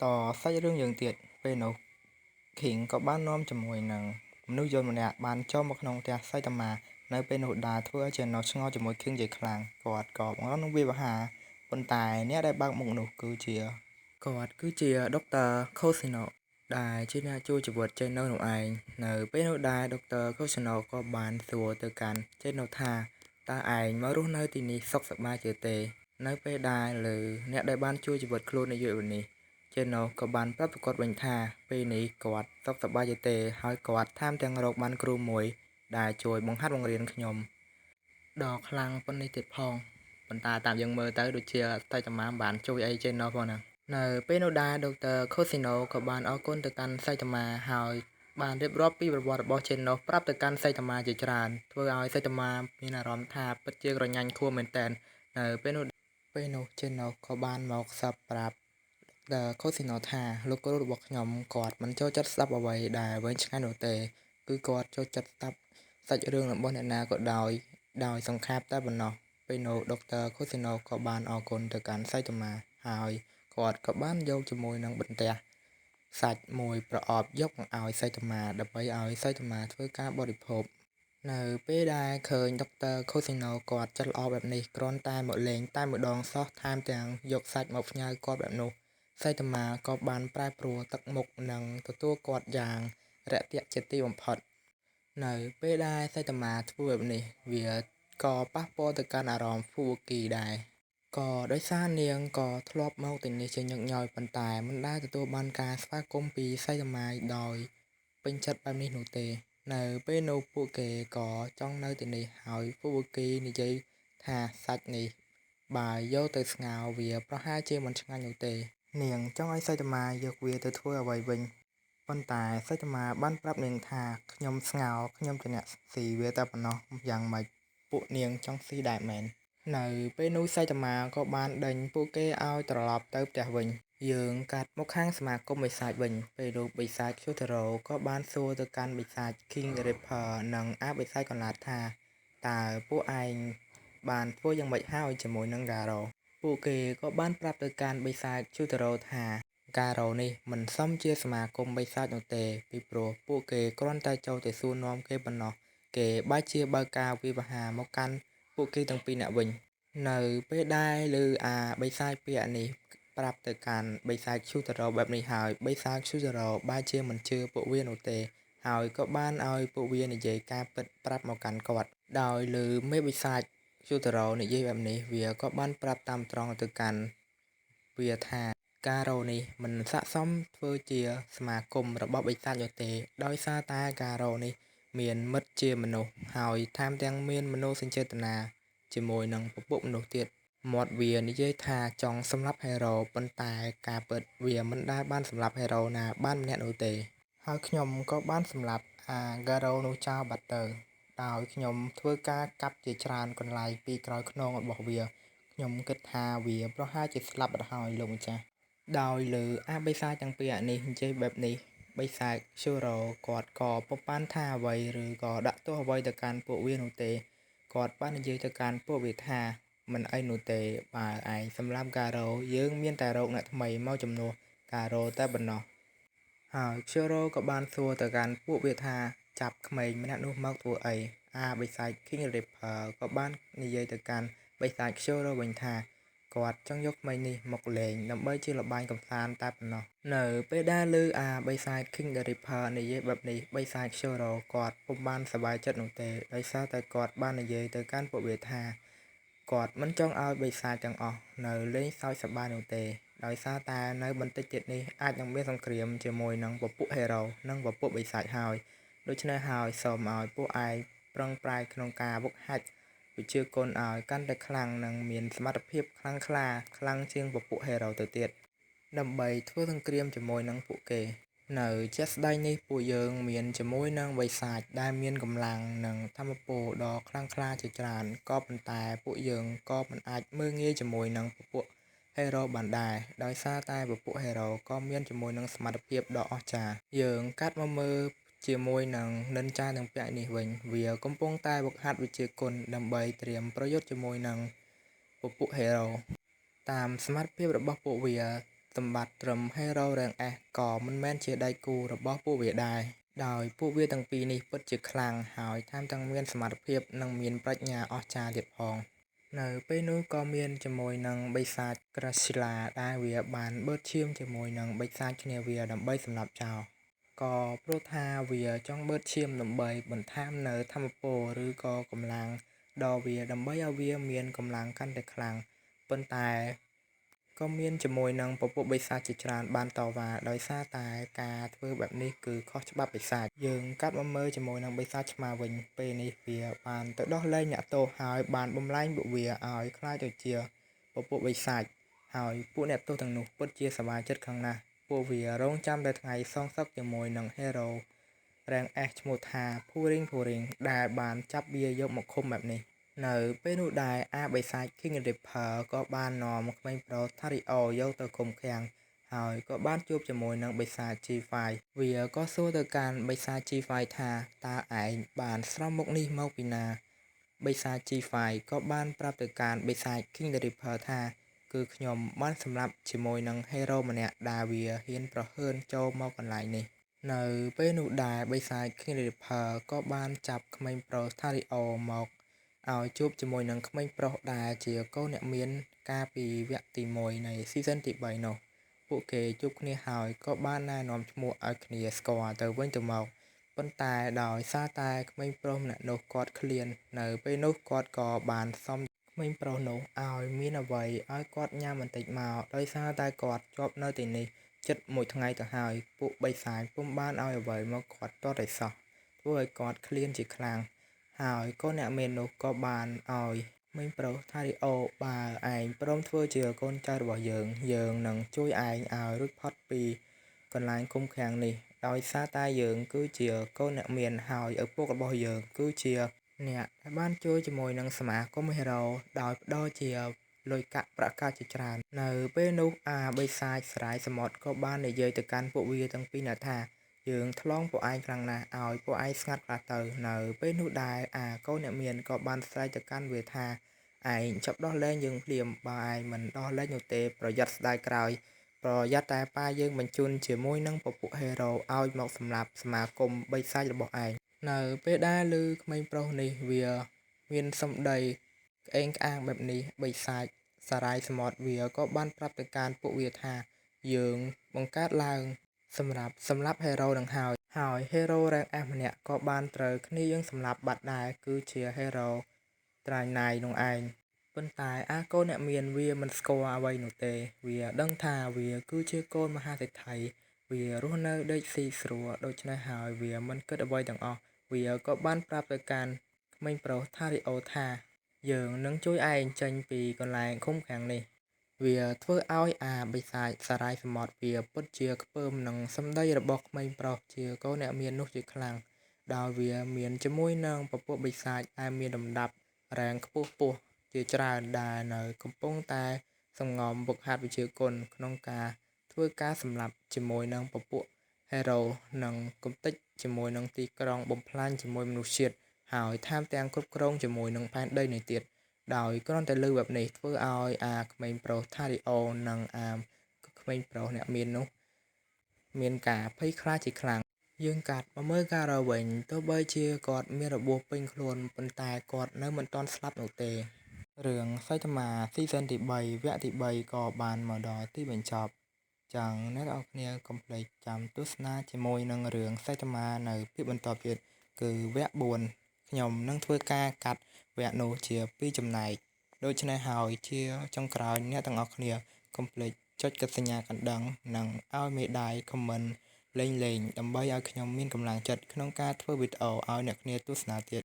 តសាច់រឿងយើងទៀតពេលនោះ King ក៏បាននាំជាមួយនឹងមនុស្សយន្តម្នាក់បានចូលមកក្នុងផ្ទះសៃតាម៉ានៅពេលនោះដែរធ្វើឲ្យចេណូឆ្ងល់ជាមួយ King ជាខ្លាំងគាត់ក៏បង្អន់នឹងវាបហាប៉ុន្តែអ្នកដែលបើកមុខនោះគឺជាដុកទ័រ Cosino ដែលជាអ្នកជួយជីវិតចេណូនោះឯងនៅពេលនោះដែរដុកទ័រ Cosino ក៏បានសួរទៅកាន់ចេណូថាតើឯងមករស់នៅទីនេះសុខសប្បាយជាទេនៅពេលដែលលើអ្នកដែលបានជួយជីវិតខ្លួននាយកនេះចេណូក៏បានប្រាប់ទៅគាត់វិញថាពេលនេះគាត់សុខសប្បាយជាទេហើយគាត់ថែមទាំងរកបានគ្រូមួយដែលជួយបង្ហាត់បង្រៀនខ្ញុំដ៏ខ្លាំងប៉ុណ្នេះទៀតផងប៉ុន្តែតាមយើងមើលទៅដូចជាតែតាម៉ាបានជួយអីចេណូផងហ្នឹងនៅពេលនោះដែរដុកទ័រ Cosino ក៏បានអរគុណទៅកាន់សៃតាម៉ាហើយបានរៀបរាប់ពីប្រវត្តិរបស់ចេណូប្រាប់ទៅកាន់សៃតាម៉ាជាច្រើនធ្វើឲ្យសៃតាម៉ាមានអារម្មណ៍ថាពិតជាក្រញ៉ាញ់ខួរមែនតើនៅពេលនោះចេណូក៏បានមកសប្រាប់Cosino ថាលោកគ្រូរបស់ខ្ញុំគាត់មិនចូលចិត្តស្ដាប់អ្វីដែលវែងឆ្ងាយនោះទេគឺគាត់ចូលចិត្តស្ដាប់សាច់រឿងរបស់អ្នកណាក៏ដោយសង្ខេបតែប៉ុណ្ណោះពេលនោះដុកទ័រ Cosino ក៏បានអរគុណទៅកាន់សៃតាម៉ាហើយគាត់ក៏បានយកជាមួយនឹងបន្ទះសាច់មួយប្រអប់យកមកឲ្យសៃតាម៉ាដើម្បីឲ្យសៃតាម៉ាធ្វើការបរិភោគនៅពេលដែលឃើញដុកទ័រ Cosino គាត់ចិត្តល្អបែបនេះគ្រាន់តែមកលេងតែម្ដងសោះថែមទាំងយកសាច់មកផ្ញើគាត់បែបនោះសៃតាម៉ាក៏បានប្រែប្រួលទឹកមុខនិងទទួលគាត់យ៉ាងរាក់ទាក់ជាទីបំផុតនៅពេលដែលសៃតាម៉ាធ្វើបែបនេះវាក៏ប៉ះពាល់ទៅកាន់អារម្មណ៍ហ្វូបូគីដែរក៏ដោយសារនាងក៏ធ្លាប់មកទីនេះជាញឹកញយប៉ុន្តែមិនដែលទទួលបានការស្វាគមន៍ពីសៃតាម៉ាដោយពេញចិត្តបែបនេះនោះទេនៅពេលនោះពួកគេក៏ចង់នៅទីនេះហើយហ្វូបូគីនិយាយថាសាច់នេះបើយកទៅស្ងោរវាប្រហែលជាមិនឆ្ងាញ់នោះទេនាងចង់ឲ្យសៃតាម៉ាយកវាទៅធ្វើអ្វីវិញប៉ុន្តែសៃតាម៉ាបានប្រាប់នាងថាខ្ញុំស្ងោរខ្ញុំជាអ្នកស៊ីវាតែប៉ុណ្ណោះយ៉ាងម៉េចពួកនាងចង់ស៊ីដែរមែននៅពេលនោះសៃតាម៉ាក៏បានដេញពួកគេឲ្យត្រឡប់ទៅផ្ទះវិញយើងកាត់មកខាងសមាគមបិសាចវិញពេលនោះបិសាច Kyotaro ក៏បានសួរទៅកាន់បិសាច King Ripper និងអាបិសាចកន្លាតថាតើពួកឯងបានធ្វើយ៉ាងម៉េចហើយជាមួយនឹង Garo ពួកគេក៏បានប្រាប់ទៅកាន់បិសាច Kyotaro ថា Garo នេះមិនសមជាសមាគមបិសាចនោះទេពីព្រោះពួកគេគ្រាន់តែចូលទៅសួរនាំគេប៉ុណ្ណោះគេបែរជាបើកការវាយប្រហារមកកាន់ពួកគេទាំងពីរនាក់វិញនៅពេលដែលឮអាបិសាចពាក្យនេះប្រាប់ទៅកាន់បិសាច Kyotaro បែបនេះហើយបិសាច Kyotaro បែរជាមិនជឿពួកវានោះទេហើយក៏បានឲ្យពួកវានិយាយការពិតប្រាប់មកកាន់គាត់ដោយឮមេបិសាច Kyotaro និយាយបែបនេះវាក៏បានប្រាប់តាមត្រង់ទៅកាន់វាថាការរោនេះមិនស័ក្តិសមធ្វើជាសមាគមរបស់បិសាចនោះទេដោយសារតែការរោនេះមានមិត្តជាមនុស្សហើយថែមទាំងមានមនោសញ្ចេតនាជាមួយនឹងពពួកមនុស្សទៀតមាត់វានិយាយថាចង់សម្លាប់ហេរ៉ូប៉ុន្តែការពិតវាមិនដែលបានសម្លាប់ហេរ៉ូណាបានម្នាក់នោះទេហើយខ្ញុំក៏បានសម្លាប់អាការ៉ូនោះចោលបាត់ទៅដោយខ្ញុំធ្វើការកាប់ជាច្រើនកន្លែងពីក្រោយខ្នងរបស់វាខ្ញុំគិតថាវាប្រហែលជាស្លាប់បាត់ហើយលោកម្ចាស់ដោយលើអាបិសាចទាំងពីរនេះនិយាយបែបនេះបិសាច Shuro គាត់ក៏ពុំបានថាអ្វីឬក៏ដាក់ទោសអ្វីទៅកាន់ពួកវានោះទេគាត់បាននិយាយទៅកាន់ពួកវាថាមិនអីនោះទេបើឯងសម្លាប់ការ៉ូយើងមានតែរោគអ្នកថ្មីមកជំនួសការ៉ូតែប៉ុណ្ណោះហើយ Shuro ក៏បានសួរទៅកាន់ពួកវាថាចាប់ក្មេងម្នាក់នោះមកធ្វើអីអាបិសាច King Ripper ក៏បាននិយាយទៅកាន់បិសាច Shuro វិញថាគាត់ចង់យកក្មេងនេះមកលេងដើម្បីជាល្បែងកម្សាន្តតែប៉ុណ្ណោះនៅពេលដែលឮអាបិសាច King Ripper និយាយបែបនេះបិសាច Shuro គាត់ពុំបានសប្បាយចិត្តនោះទេដោយសារតែគាត់បាននិយាយទៅកាន់ពួកវាថាគាត់មិនចង់ឲ្យបិសាចទាំងអស់នៅលេងសើចសប្បាយនោះទេដោយសារតែនៅបន្តិចទៀតនេះអាចនឹងមានសង្គ្រាមជាមួយនឹងពពួកហេរ៉ូនិងពពួកបិសាចហើយដូច្នេះហើយសូមឲ្យពួកឯងប្រឹងប្រែងក្នុងការវឹកហាត់វិជាគុណឲ្យកាន់តែខ្លាំងនិងមានសមត្ថភាពខ្លាំងក្លាខ្លាំងជាងពពួកហេរ៉ូទៅទៀតដើម្បីធ្វើសង្គ្រាមជាមួយនឹងពួកគេនៅជាក់ស្ដែងនេះពួកយើងមានជាមួយនឹងបិសាចដែលមានកម្លាំងនិងថាមពលដ៏ខ្លាំងក្លាជាច្រើនក៏ប៉ុន្តែពួកយើងក៏មិនអាចមើលងាយជាមួយនឹងពពួកហេរ៉ូបានដែរដោយសារតែពពួកហេរ៉ូក៏មានជាមួយនឹងសមត្ថភាពដ៏អស្ចារ្យយើងកាត់មកមើលជាមួយនឹងនិនចាទាំងពីរនេះវិញវាកំពុងតែវឹកហាត់វិជាគុណដើម្បីត្រៀមប្រយុទ្ធជាមួយនឹងពពួកហេរ៉ូតាមសមត្ថភាពរបស់ពួកវា សម្បត្តិត្រឹម Hero Rank S ក៏មិនមែនជាដៃគូរបស់ពួកវាដែរដោយពួកវាទាំងពីរនេះពិតជាខ្លាំងហើយថែមទាំងមានសមត្ថភាពនិងមានប្រាជ្ញាអស្ចារ្យទៀតផងនៅពេលនោះក៏មានជាមួយនឹងបិសាច Crashila ដែលវាបានបឺតឈាមជាមួយនឹងបិសាចគ្នាវាដើម្បីសម្លាប់ចោលក៏ព្រោះថាវាចង់បឺតឈាមដើម្បីបន្ថែមនៅថាមពលឬក៏កម្លាំងដល់វាដើម្បីឲ្យវាមានកម្លាំងកាន់តែខ្លាំងប៉ុន្តែក៏មានជាមួយនឹងពពួកបិសាចជាច្រើនបានតវ៉ាដោយសារតែការធ្វើបែបនេះគឺខុសច្បាប់បិសាចយើងកាត់មកមើលជាមួយនឹងបិសាចឆ្មាវិញពេលនេះវាបានទៅដោះលែងអ្នកទោសហើយបានបំលែងពួកវាឲ្យក្លាយទៅជាពពួកបិសាចហើយពួកអ្នកទោសទាំងនោះពិតជាសប្បាយចិត្តខ្លាំងណាស់ពួកវារងចាំតែថ្ងៃសងសឹកជាមួយនឹង Hero Rank S ឈ្មោះថា Puring ដែលបានចាប់វាយកមកឃុំបែបនេះនៅពេលនោះដែរបិសាច King Reaper ក៏បាននាំក្មេងប្រុស Thario យកទៅឃុំឃាំងហើយក៏បានជួបជាមួយនឹងបិសាច G5 វាក៏សួរទៅកាន់បិសាច G5 ថាតើឯងបានស្រមមុខនេះមកពីណាបិសាច G5 ក៏បានប្រាប់ទៅកាន់បិសាច King Reaper ថាគឺខ្ញុំបានសម្លាប់ជាមួយនឹង Hero ម្នាក់ដែលវាហ៊ានប្រហើនចូលមកកន្លែងនេះនៅពេលនោះដែរបិសាច King Reaper ក៏បានចាប់ក្មេងប្រុស Thario មកឲ្យជួបជាមួយនឹងក្មេងប្រុសដែលជាកូនអ្នកមានកាលពីវគ្គទី1នៃ Season ទី3នោះពួកគេជួបគ្នាហើយក៏បានណែនាំឈ្មោះឲ្យគ្នាស្គាល់ទៅវិញទៅមកប៉ុន្តែដោយសារតែក្មេងប្រុសម្នាក់នោះគាត់ឃ្លាននៅពេលនោះគាត់ក៏បានសុំក្មេងប្រុសនោះឲ្យមានអ្វីឲ្យគាត់ញ៉ាំបន្តិចមកដោយសារតែគាត់ជាប់នៅទីនេះជិត1ថ្ងៃទៅហើយពួកបិសាចពុំបានឲ្យអ្វីមកគាត់ទាល់តែសោះធ្វើឲ្យគាត់ឃ្លានជាខ្លាំងហើយកូនអ្នកមាននោះក៏បានឲ្យក្មេងប្រុស Thario បើឯងព្រមធ្វើជាកូនចៅរបស់យើងនឹងជួយឯងឲ្យរួចផុតពីកន្លែងឃុំឃាំងនេះដោយសារតែយើងគឺជាកូនអ្នកមានហើយឪពុករបស់យើងគឺជាអ្នកដែលបានជួយជាមួយនឹងសមាគម Hero ដោយផ្ដល់ជាលុយកាក់ប្រាក់កាសជាច្រើននៅពេលនោះបិសាចសារាយសមុទ្រក៏បាននិយាយទៅកាន់ពួកវាទាំងពីរនាក់ថាយើងថ្លង់ពួកឯងខ្លាំងណាស់ឲ្យពួកឯងស្ងាត់ខ្លះទៅនៅពេលនោះដែរកូនអ្នកមានក៏បានស្រែកទៅកាន់វាថាឯងចាប់ដោះលែងយើងភ្លាមបើឯងមិនដោះលែងនោះទេប្រយ័ត្នស្ដាយក្រោយប្រយ័ត្នតែប៉ាយើងបញ្ជូនជាមួយនឹងពពួក Hero ឲ្យមកសម្លាប់សមាគមបិសាចរបស់ឯងនៅពេលដែលឮក្មេងប្រុសនេះវាមានសម្ដីក្អេងក្អាងបែបនេះបិសាចសារាយសមុទ្រវាក៏បានប្រាប់ទៅកាន់ពួកវាថាយើងបង្កើតឡើងសម្រាប់សម្លាប់ Hero នឹងហើយ Hero Rank S ម្នាក់ក៏បានត្រូវគ្នាយើងសម្លាប់បាត់ដែរគឺជា Hero ត្រាញណៃនោះឯងប៉ុន្តែកូនអ្នកមានវាមិនស្គាល់អ្វីនោះទេវាដឹងថាវាគឺជាកូនមហាសេដ្ឋីវារស់នៅដេកស៊ីស្រួលដូច្នេះហើយវាមិនគិតអ្វីទាំងអស់វាក៏បានប្រាប់ទៅកាន់ក្មេងប្រុស Thario ថាយើងនឹងជួយឯងចេញពីកន្លែងឃុំឃាំងនេះវាធ្វើឲ្យបិសាចសារាយសមុទ្រវាពិតជាខ្ពើមនឹងសម្ដីរបស់ក្មេងប្រុសជាកូនអ្នកមាននោះជាខ្លាំងដោយវាមានជាមួយនឹងពពួកបិសាចដែលមានលំដាប់រ៉េងខ្ពស់ជាច្រើនដែលនៅកំពុងតែសង្ងំវឹកហាត់វិជ្ជាគុណក្នុងការធ្វើការសម្លាប់ជាមួយនឹងពពួក Hero និងកំទេចជាមួយនឹងទីក្រុងបំផ្លាញជាមួយមនុស្សជាតិហើយថែមទាំងគ្រប់គ្រងជាមួយនឹងផែនដីនេះទៀតដោយគ្រាន់តែលើបែបនេះធ្វើឲ្យក្មេងប្រុស Thario និងក្មេងប្រុសអ្នកមាននោះមានការភ័យខ្លាចជាខ្លាំងយើងកាត់មកមើលការវិញទោះបីជាគាត់មានរបួសពេញខ្លួនប៉ុន្តែគាត់នៅមិនទាន់ស្លាប់នោះទេរឿងសីតាមាស៊ីសនទី3វគ្គទី3ក៏បានមកដល់ទីបញ្ចប់ចឹងអ្នកនរគ្នាកុំភ្លេចចាំទស្សនាជាមួយនឹងរឿងសីតាមានៅភាគបន្តទៀតគឺវគ្គ4ខ្ញុំនឹងធ្វើការកាត់វគ្គនោះជា2ចំណែកដូច្នេះហើយជាចុងក្រោយអ្នកទាំងអស់គ្នាកុំភ្លេចចុចកត់សញ្ញាកណ្ដឹងនិងឲ្យមេដៃ comment លេងដើម្បីឲ្យខ្ញុំមានកម្លាំងចិត្តក្នុងការធ្វើវីដេអូឲ្យអ្នកគ្នាទស្សនាទៀត